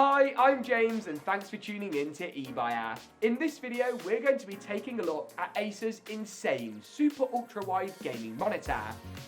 Hi, I'm James and thanks for tuning in to eBuyer. In this video, we're going to be taking a look at Acer's insane super ultra-wide gaming monitor.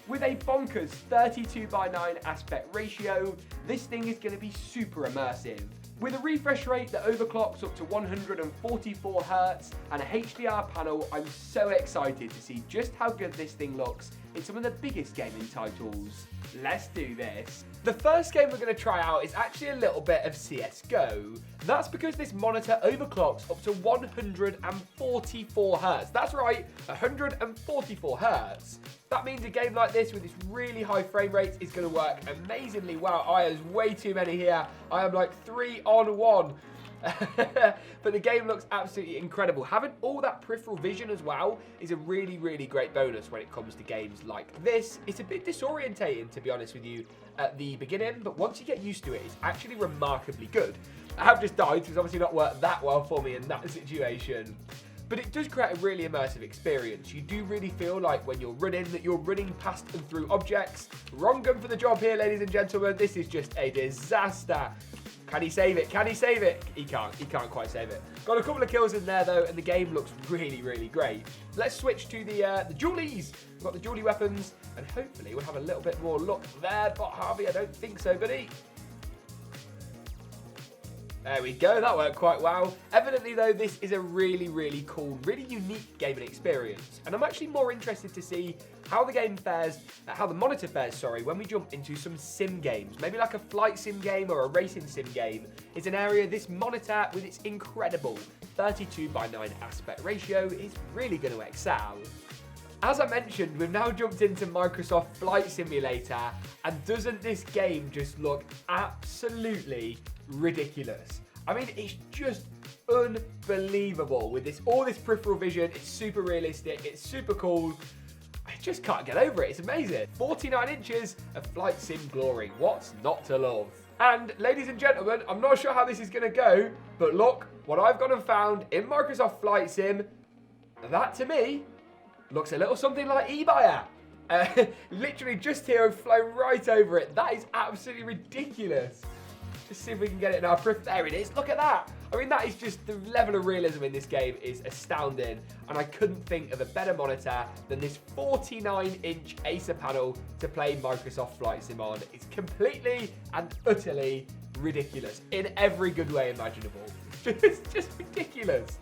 With a bonkers 32:9 aspect ratio, this thing is going to be super immersive. With a refresh rate that overclocks up to 144 Hz and a HDR panel, I'm so excited to see just how good this thing looks in some of the biggest gaming titles. Let's do this. The first game we're going to try out is actually a little bit of CSGO. That's because this monitor overclocks up to 144 Hz. That's right, 144 Hz. That means a game like this with this really high frame rate is going to work amazingly well. There's way too many here. I am like 3 on 1. But the game looks absolutely incredible. Having all that peripheral vision as well is a really, really great bonus when it comes to games like this. It's a bit disorientating, to be honest with you, at the beginning, but once you get used to it, it's actually remarkably good. I have just died, so it's obviously not worked that well for me in that situation. But it does create a really immersive experience. You do really feel like when you're running, that you're running past and through objects. Wrong gun for the job here, ladies and gentlemen. This is just a disaster. Can he save it? Can he save it? He can't. He can't quite save it. Got a couple of kills in there, though, and the game looks really, really great. Let's switch to the dualies. We've got the dualie weapons, and hopefully we'll have a little bit more luck there. But Harvey, I don't think so, buddy. There we go, that worked quite well. Evidently though, this is a really, really cool, really unique gaming experience. And I'm actually more interested to see how the game fares, how the monitor fares, when we jump into some sim games. Maybe like a flight sim game or a racing sim game is an area this monitor, with its incredible 32:9 aspect ratio, is really going to excel. As I mentioned, we've now jumped into Microsoft Flight Simulator, and doesn't this game just look absolutely ridiculous? I mean, it's just unbelievable with all this peripheral vision. It's super realistic, it's super cool. I just can't get over it, it's amazing. 49 inches of flight sim glory, what's not to love? And ladies and gentlemen, I'm not sure how this is gonna go, but look what I've gone and found in Microsoft Flight Sim. That to me looks a little something like eBuyer. Literally just here and flown right over it. That is absolutely ridiculous. Just see if we can get it in our periphery. There it is, look at that. I mean, that is just, the level of realism in this game is astounding, and I couldn't think of a better monitor than this 49-inch Acer panel to play Microsoft Flight Sim on. It's completely and utterly ridiculous in every good way imaginable. It's just ridiculous.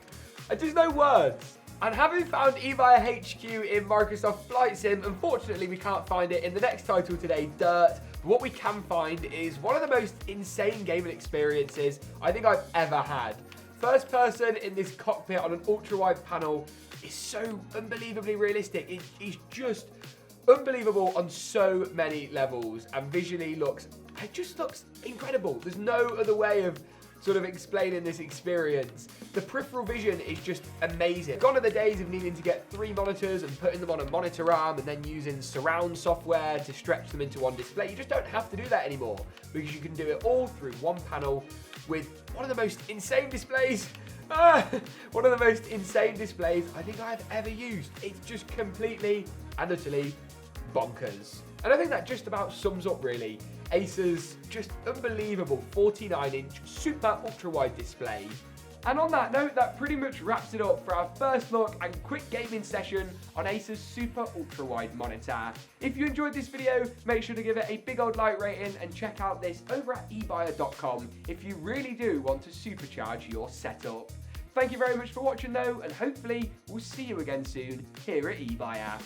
There's no words. And having found eBuyer HQ in Microsoft Flight Sim, unfortunately we can't find it in the next title today, Dirt. But what we can find is one of the most insane gaming experiences I think I've ever had. First person in this cockpit on an ultra-wide panel is so unbelievably realistic. It is just unbelievable on so many levels, and visually it just looks incredible. There's no other way of sort of explaining this experience. The peripheral vision is just amazing. Gone are the days of needing to get 3 monitors and putting them on a monitor arm and then using surround software to stretch them into one display. You just don't have to do that anymore, because you can do it all through one panel with one of the most insane displays. One of the most insane displays I think I've ever used. It's just completely and utterly bonkers. And I think that just about sums up really Acer's just unbelievable 49-inch super ultra-wide display. And on that note, that pretty much wraps it up for our first look and quick gaming session on Acer's super ultra-wide monitor. If you enjoyed this video, make sure to give it a big old like rating and check out this over at ebuyer.com if you really do want to supercharge your setup. Thank you very much for watching though, and hopefully we'll see you again soon here at eBuyer.